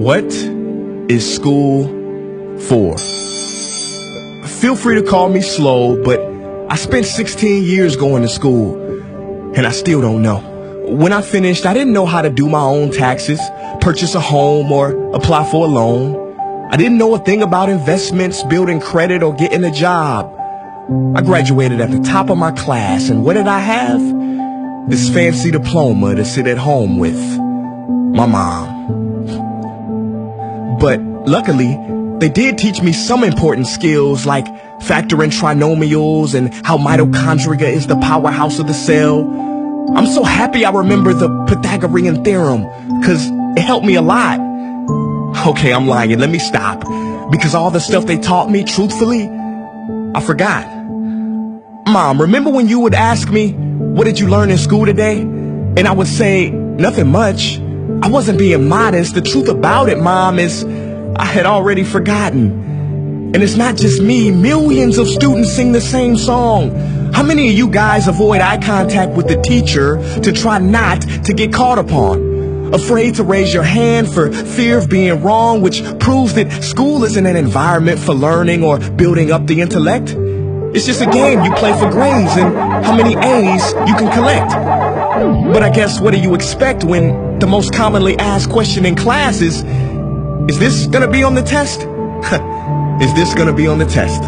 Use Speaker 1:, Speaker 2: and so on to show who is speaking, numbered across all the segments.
Speaker 1: What is school for? Feel free to call me slow, but I spent 16 years going to school, and I still don't know. When I finished, I didn't know how to do my own taxes, purchase a home, or apply for a loan. I didn't know a thing about investments, building credit, or getting a job. I graduated at the top of my class, and what did I have? This fancy diploma to sit at home with my mom. But luckily, they did teach me some important skills like factoring trinomials and how mitochondria is the powerhouse of the cell. I'm so happy I remember the Pythagorean theorem, because it helped me a lot. Okay, I'm lying. Let me stop. Because all the stuff they taught me, truthfully, I forgot. Mom, remember when you would ask me, what did you learn in school today? And I would say, nothing much. I wasn't being modest. The truth about it, Mom, is I had already forgotten. And it's not just me. Millions of students sing the same song. How many of you guys avoid eye contact with the teacher to try not to get caught upon? Afraid to raise your hand for fear of being wrong, which proves that school isn't an environment for learning or building up the intellect. It's just a game you play for grades and how many A's you can collect. But I guess what do you expect when the most commonly asked question in class is this gonna be on the test? Is this gonna be on the test?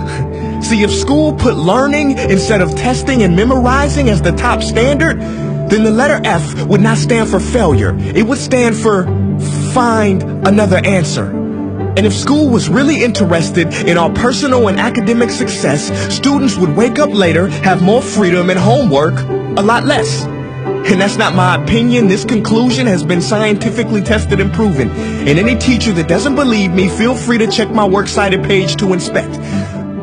Speaker 1: See, if school put learning instead of testing and memorizing as the top standard, then the letter F would not stand for failure. It would stand for find another answer. And if school was really interested in our personal and academic success, students would wake up later, have more freedom, and homework a lot less. And that's not my opinion. This conclusion has been scientifically tested and proven. And any teacher that doesn't believe me, feel free to check my works cited page to inspect.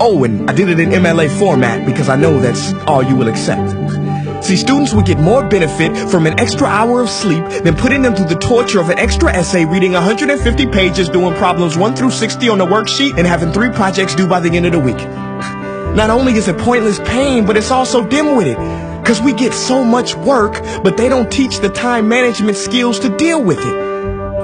Speaker 1: Oh, and I did it in MLA format because I know that's all you will accept. See, students would get more benefit from an extra hour of sleep than putting them through the torture of an extra essay, reading 150 pages, doing problems 1 through 60 on the worksheet, and having 3 projects due by the end of the week. Not only is it pointless pain, but it's also dim-witted, because we get so much work, but they don't teach the time management skills to deal with it.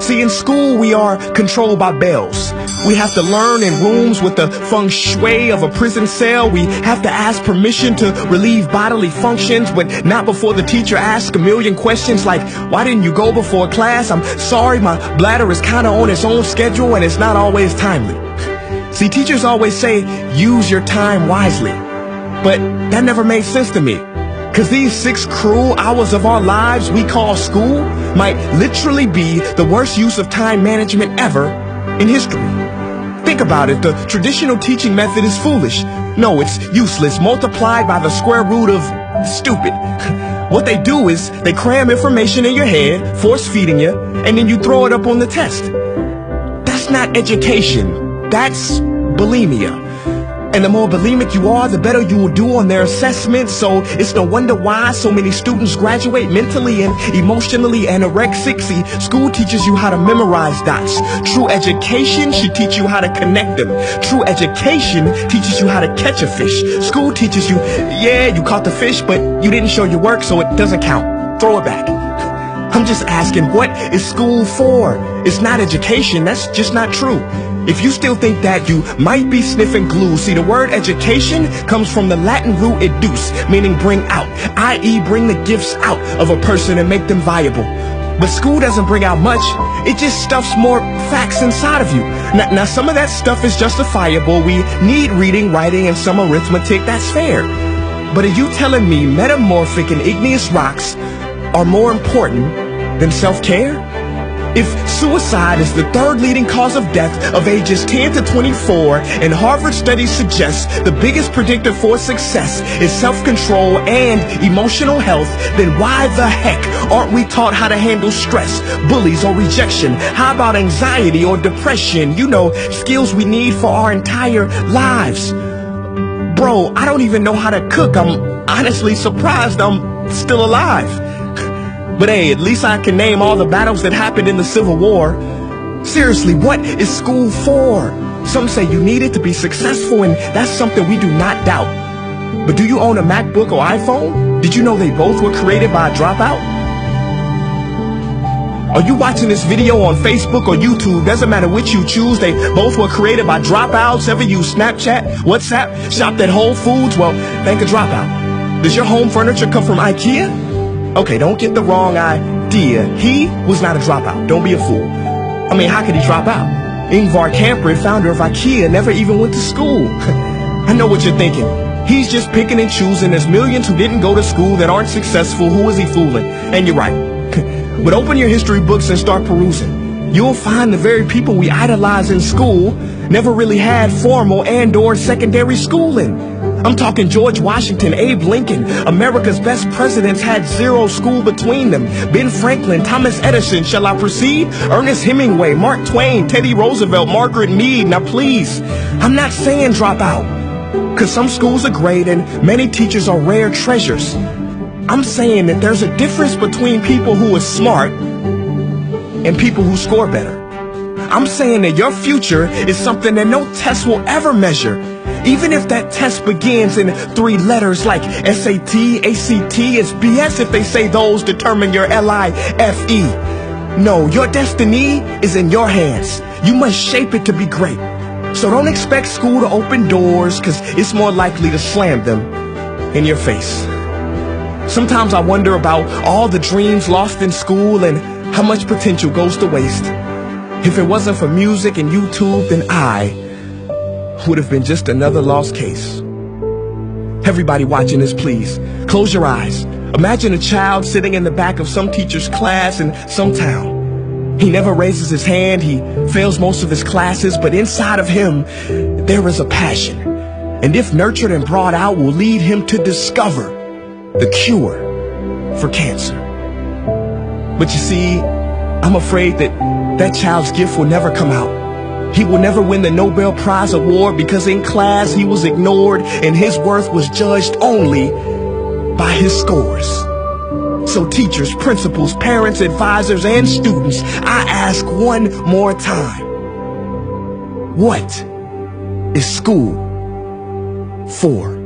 Speaker 1: See, in school, we are controlled by bells. We have to learn in rooms with the feng shui of a prison cell. We have to ask permission to relieve bodily functions, but not before the teacher asks a million questions like, why didn't you go before class? I'm sorry, my bladder is kind of on its own schedule and it's not always timely. See, teachers always say, use your time wisely. But that never made sense to me. Because these 6 cruel hours of our lives we call school might literally be the worst use of time management ever in history. Think about it. The traditional teaching method is foolish. No, it's useless, multiplied by the square root of stupid. What they do is they cram information in your head, force feeding you, and then you throw it up on the test. That's not education. That's bulimia. And the more bulimic you are, the better you will do on their assessments. So it's no wonder why so many students graduate mentally and emotionally anorexic. See, school teaches you how to memorize dots. True education should teach you how to connect them. True education teaches you how to catch a fish. School teaches you, yeah, you caught the fish, but you didn't show your work, so it doesn't count. Throw it back. I'm just asking, what is school for? It's not education. That's just not true. If you still think that, you might be sniffing glue. See, the word education comes from the Latin root educe, meaning bring out, i.e. bring the gifts out of a person and make them viable. But school doesn't bring out much. It just stuffs more facts inside of you. Now some of that stuff is justifiable. We need reading, writing, and some arithmetic. That's fair. But are you telling me metamorphic and igneous rocks are more important than self-care? If suicide is the 3rd leading cause of death of ages 10 to 24, and Harvard studies suggest the biggest predictor for success is self-control and emotional health, then why the heck aren't we taught how to handle stress, bullies, or rejection? How about anxiety or depression? You know, skills we need for our entire lives. Bro, I don't even know how to cook. I'm honestly surprised I'm still alive. But hey, at least I can name all the battles that happened in the Civil War. Seriously, what is school for? Some say you need it to be successful, and that's something we do not doubt. But do you own a MacBook or iPhone? Did you know they both were created by a dropout? Are you watching this video on Facebook or YouTube? Doesn't matter which you choose. They both were created by dropouts. Ever use Snapchat, WhatsApp, shopped at Whole Foods? Well, thank a dropout. Does your home furniture come from IKEA? Okay, don't get the wrong idea. He was not a dropout. Don't be a fool. I mean, how could he drop out? Ingvar Kamprad, founder of IKEA, never even went to school. I know what you're thinking. He's just picking and choosing. There's millions who didn't go to school that aren't successful. Who is he fooling? And you're right. But open your history books and start perusing. You'll find the very people we idolize in school never really had formal and/or secondary schooling. I'm talking George Washington, Abe Lincoln. America's best presidents had zero school between them. Ben Franklin, Thomas Edison, shall I proceed? Ernest Hemingway, Mark Twain, Teddy Roosevelt, Margaret Mead. Now please, I'm not saying drop out, because some schools are great and many teachers are rare treasures. I'm saying that there's a difference between people who are smart and people who score better. I'm saying that your future is something that no test will ever measure. Even if that test begins in 3 letters like SAT, ACT, it's BS if they say those determine your LIFE. No, your destiny is in your hands. You must shape it to be great. So don't expect school to open doors, because it's more likely to slam them in your face. Sometimes I wonder about all the dreams lost in school and how much potential goes to waste. If it wasn't for music and YouTube, then I would have been just another lost case. Everybody watching this, please, close your eyes. Imagine a child sitting in the back of some teacher's class in some town. He never raises his hand, he fails most of his classes, but inside of him, there is a passion. And if nurtured and brought out, will lead him to discover the cure for cancer. But you see, I'm afraid that child's gift will never come out. He will never win the Nobel Prize award because in class he was ignored and his worth was judged only by his scores. So teachers, principals, parents, advisors, and students, I ask one more time, what is school for?